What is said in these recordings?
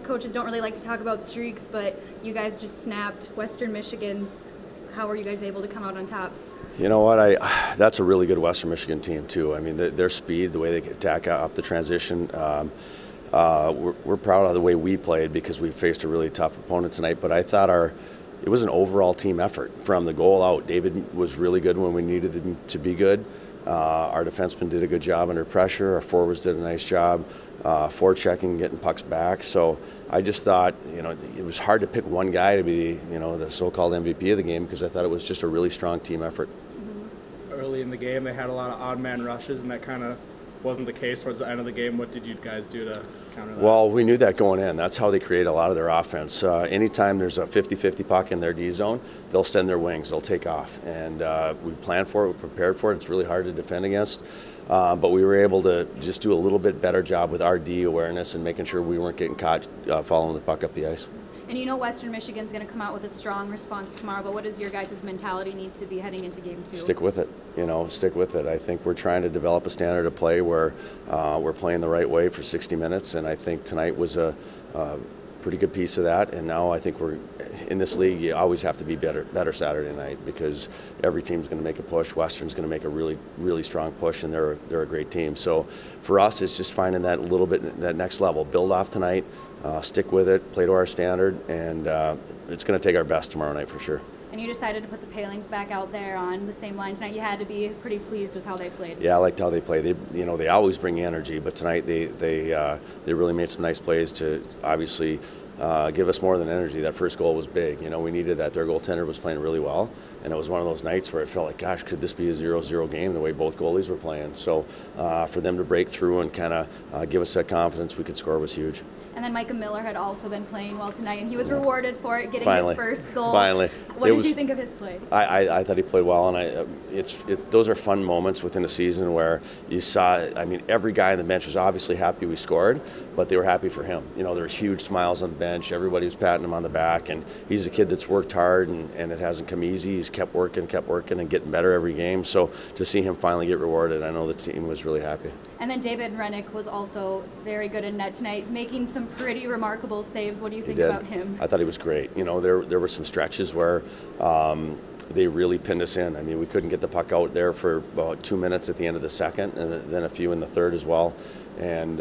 Coaches don't really like to talk about streaks, but you guys just snapped Western Michigan's. How were you guys able to come out on top? You know what? That's a really good Western Michigan team too. I mean, their speed, the way they attack off the transition. We're proud of the way we played because we faced a really tough opponent tonight. But I thought it was an overall team effort from the goal out. David was really good when we needed him to be good. Our defensemen did a good job under pressure. Our forwards did a nice job forechecking, getting pucks back. So I just thought, it was hard to pick one guy to be, the so-called MVP of the game because I thought it was just a really strong team effort. Early in the game, they had a lot of odd man rushes, and that kind of wasn't the case towards the end of the game. What did you guys do to counter that? Well, we knew that going in. That's how they create a lot of their offense. Anytime there's a 50-50 puck in their D zone, they'll extend their wings, they'll take off. And we planned for it, we prepared for it. It's really hard to defend against. But we were able to just do a little bit better job with our D awareness and making sure we weren't getting caught following the puck up the ice. And Western Michigan's going to come out with a strong response tomorrow, but what does your guys' mentality need to be heading into game 2? Stick with it. Stick with it. I think we're trying to develop a standard of play where we're playing the right way for 60 minutes, and I think tonight was a pretty good piece of that. And now I think we're in this league. You always have to be better Saturday night because every team's going to make a push. Western's going to make a really strong push, and they're a great team. So for us, it's just finding that little bit, that next level. Build off tonight, stick with it, play to our standard, and it's going to take our best tomorrow night for sure. And you decided to put the Poehlings back out there on the same line tonight. You had to be pretty pleased with how they played. Yeah, I liked how they played. They always bring energy, but tonight they really made some nice plays to obviously give us more than energy. That first goal was big. We needed that. Their goaltender was playing really well, and it was one of those nights where it felt like, gosh, could this be a 0-0 game the way both goalies were playing? So for them to break through and kind of give us that confidence we could score was huge. And then Micah Miller had also been playing well tonight, and he was rewarded for it, getting Finally. his first goal. Finally. What did you think of his play? I thought he played well, and those are fun moments within a season where you saw, every guy on the bench was obviously happy we scored, but they were happy for him. There were huge smiles on the bench. Everybody was patting him on the back, and he's a kid that's worked hard, and it hasn't come easy. He's kept working, and getting better every game. So to see him finally get rewarded, I know the team was really happy. And then David Hrenk was also very good in net tonight, making some pretty remarkable saves. What do you think about him? I thought he was great. There were some stretches where they really pinned us in. We couldn't get the puck out there for about 2 minutes at the end of the second, and then a few in the third as well. And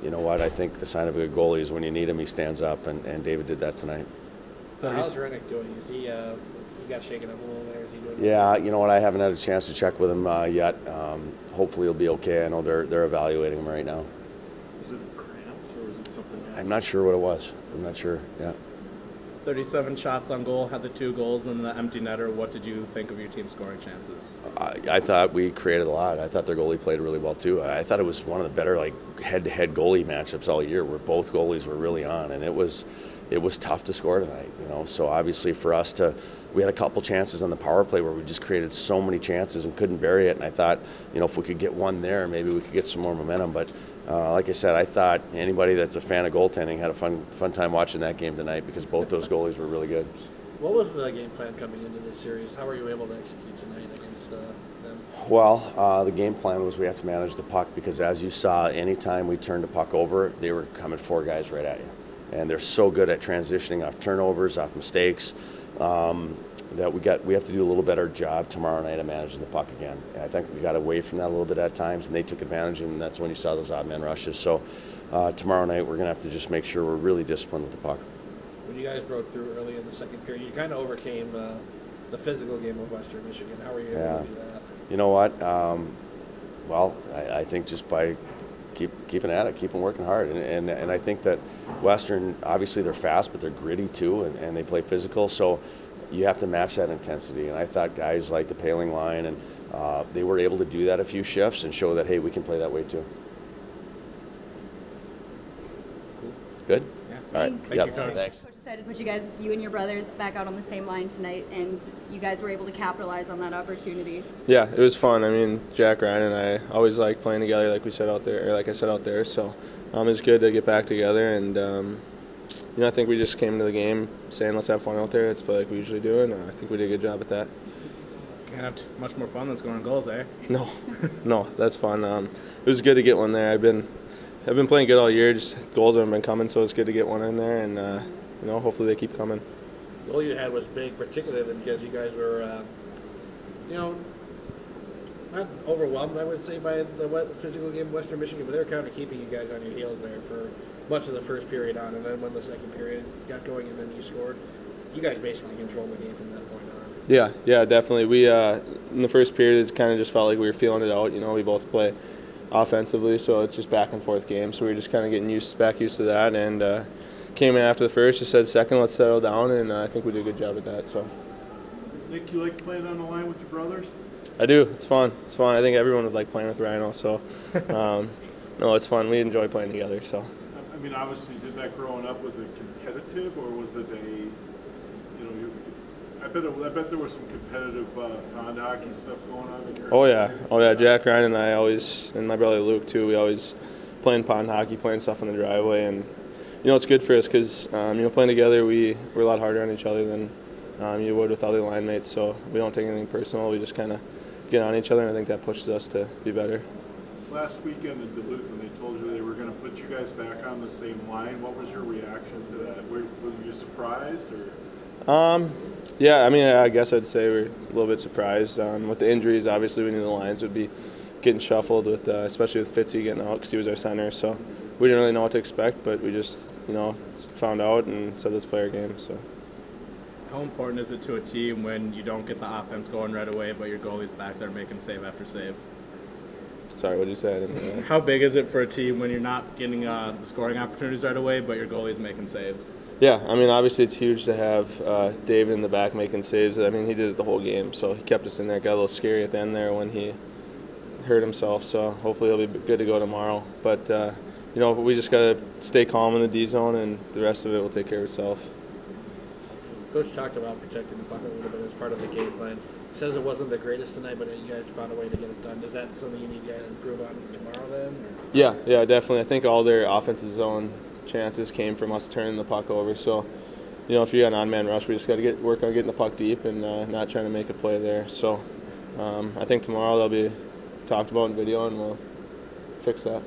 you know what? I think the sign of a good goalie is when you need him, he stands up, and David did that tonight. How's Hrenk doing? Is he got shaken up a little there? Is he doing? Yeah, you know what? I haven't had a chance to check with him yet. Hopefully he'll be okay. I know they're evaluating him right now. Is it cramps or is it something else? I'm not sure what it was. I'm not sure. Yeah. 37 shots on goal, had the 2 goals, and then the empty netter. What did you think of your team's scoring chances? I thought we created a lot. I thought their goalie played really well too. I thought it was one of the better head-to-head goalie matchups all year, where both goalies were really on, and it was tough to score tonight. So obviously for us we had a couple chances on the power play where we just created so many chances and couldn't bury it. And I thought, if we could get one there, maybe we could get some more momentum. But like I said, I thought anybody that's a fan of goaltending had a fun time watching that game tonight because both those goalies were really good. What was the game plan coming into this series? How were you able to execute tonight against them? Well, the game plan was we have to manage the puck because, as you saw, anytime we turned the puck over, they were coming 4 guys right at you. And they're so good at transitioning off turnovers, off mistakes, that we have to do a little better job tomorrow night of managing the puck again. And I think we got away from that a little bit at times, and they took advantage, and that's when you saw those odd man rushes. So tomorrow night we're going to have to just make sure we're really disciplined with the puck. When you guys broke through early in the second period, you kind of overcame the physical game of Western Michigan. How were you able to do that? You know what? Well, I think just by keeping at it, keeping working hard. And I think that Western, obviously they're fast, but they're gritty too, and they play physical. So you have to match that intensity. And I thought guys like the Poehling line, and they were able to do that a few shifts and show that, hey, we can play that way too. Cool. Good? Yeah. All right. Thank you, Coach. Thanks. Coach decided to put you and your brothers back out on the same line tonight, and you guys were able to capitalize on that opportunity. Yeah, it was fun. Jack, Ryan, and I always like playing together, like I said out there. So it's good to get back together, and I think we just came into the game saying let's have fun out there. It's like we usually do, and I think we did a good job at that. Can't have much more fun than scoring goals, eh? No, that's fun. It was good to get one there. I've been have been playing good all year. Just goals haven't been coming, so it's good to get one in there, and hopefully they keep coming. The goal you had was big, particularly because you guys were, not overwhelmed, I would say, by the physical game of Western Michigan, but they were kind of keeping you guys on your heels there for much of the first period on, and then when the second period got going and then you scored, you guys basically controlled the game from that point on. Yeah, definitely. We in the first period, it kind of just felt like we were feeling it out. We both play offensively, so it's just back and forth game. So we were just kind of getting back used to that, and came in after the first, just said second, let's settle down, and I think we did a good job at that. So. Nick, you like playing on the line with your brothers? I do. It's fun. I think everyone would like playing with Rhino. So, no, it's fun. We enjoy playing together. So. I mean, obviously, did that growing up? Was it competitive, or was it I bet there was some competitive pond hockey stuff going on in your. Oh yeah. Jack, Ryan, and I always, and my brother Luke too. We always playing pond hockey, playing stuff in the driveway, and it's good for us because playing together, we're a lot harder on each other than you would with other line mates. So we don't take anything personal. We just kind of get on each other, and I think that pushes us to be better. Last weekend in Duluth, when they told you they were going to put you guys back on the same line, what was your reaction to that? Were you surprised, or? Yeah, I mean, I guess I'd say we're a little bit surprised. With the injuries, obviously we knew the lines would be getting shuffled, with especially with Fitzy getting out because he was our center. So we didn't really know what to expect, but we just found out and said let's play our game. So. How important is it to a team when you don't get the offense going right away, but your goalie's back there making save after save? Sorry, what did you say? I didn't hear that. How big is it for a team when you're not getting the scoring opportunities right away, but your goalie's making saves? Yeah, I mean, obviously it's huge to have David in the back making saves. I mean, he did it the whole game, so he kept us in there. Got a little scary at the end there when he hurt himself, so hopefully he'll be good to go tomorrow. But, we just got to stay calm in the D zone, and the rest of it will take care of itself. Coach talked about protecting the puck a little bit as part of the game plan. He says it wasn't the greatest tonight, but you guys found a way to get it done. Is that something you need to improve on tomorrow then? Or? Yeah, definitely. I think all their offensive zone chances came from us turning the puck over. So, if you got an on-man rush, we just got to work on getting the puck deep and not trying to make a play there. So, I think tomorrow they'll be talked about in video, and we'll fix that.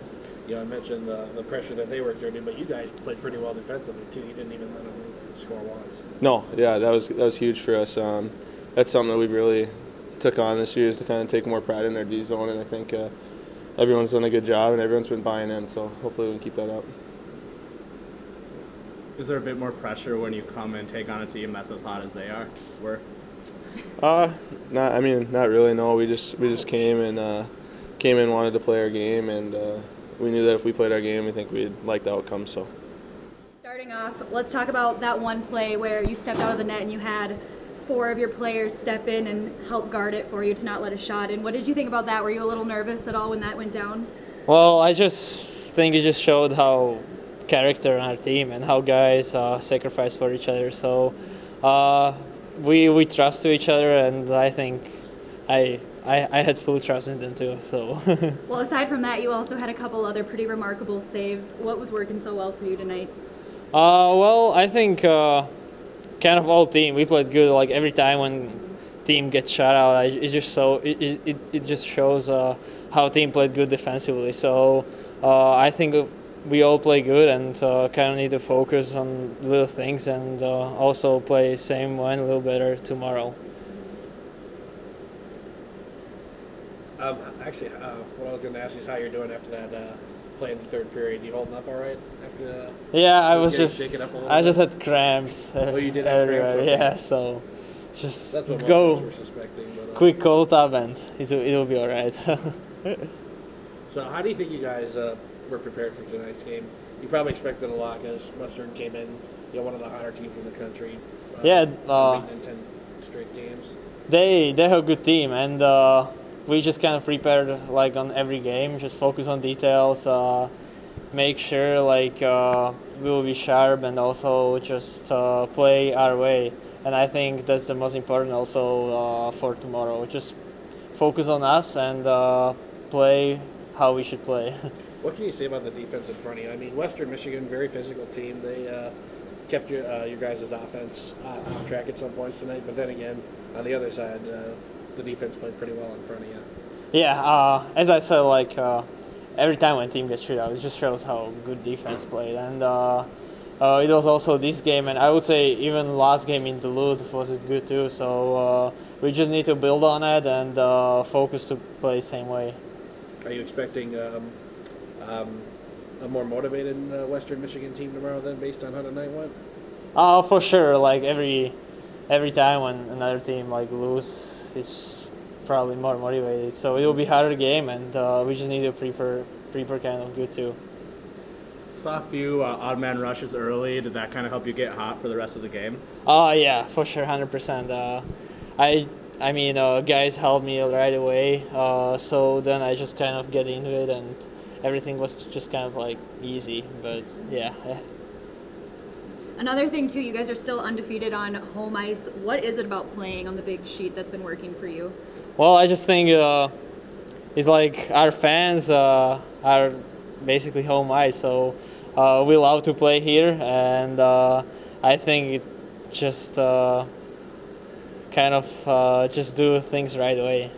I mentioned the pressure that they were exerting, but you guys played pretty well defensively too. You didn't even let them score once. No, yeah, that was huge for us. That's something that we've really took on this year, is to kind of take more pride in their D zone, and I think everyone's done a good job and everyone's been buying in. So hopefully we can keep that up. Is there a bit more pressure when you come and take on a team that's as hot as they were? Not really. No, we just came in, wanted to play our game, and we knew that if we played our game, we think we'd like the outcome. So. Starting off, let's talk about that one play where you stepped out of the net and you had 4 of your players step in and help guard it for you to not let a shot in. What did you think about that? Were you a little nervous at all when that went down? Well, I just think it just showed how character on our team and how guys sacrifice for each other. So we trust to each other, and I think I had full trust in them too. So. Well, aside from that, you also had a couple other pretty remarkable saves. What was working so well for you tonight? Well, I think kind of all team. We played good. Like every time when team gets shut out, it just shows how team played good defensively. So I think we all play good, and kind of need to focus on little things, and also play same one a little better tomorrow. Actually, what I was going to ask you is how you're doing after that play in the third period. You holding up all right after that? Yeah, I just had cramps. Oh, you did have everywhere. cramps? Yeah, so just that's what go most of us were suspecting, but, quick cold tub, and it'll be all right. So how do you think you guys were prepared for tonight's game? You probably expected a lot because Western came in, one of the hotter teams in the country. Yeah, in 10 straight games. They have a good team, and we just kind of prepared like on every game. Just focus on details, make sure like we will be sharp, and also just play our way. And I think that's the most important also for tomorrow. Just focus on us and play how we should play. What can you say about the defense in front of you? I mean, Western Michigan, very physical team. They kept your guys' offense off track at some points tonight. But then again, on the other side, the defense played pretty well in front of you. Yeah, as I said, like every time when team gets shootout, it just shows how good defense played. And it was also this game, and I would say even last game in Duluth was good too. So we just need to build on it and focus to play the same way. Are you expecting a more motivated Western Michigan team tomorrow then, based on how tonight went? For sure. Like every time when another team like lose, it's probably more motivated. So it will be a harder game, and we just need to prepare kind of good too. Saw a few odd man rushes early. Did that kind of help you get hot for the rest of the game? Yeah, for sure, 100%. I mean, guys helped me right away. So then I just kind of get into it, and everything was just kind of like easy. But yeah. Another thing too, you guys are still undefeated on home ice. What is it about playing on the big sheet that's been working for you? Well, I just think it's like our fans are basically home ice, so we love to play here, and I think it just kind of just do things right away.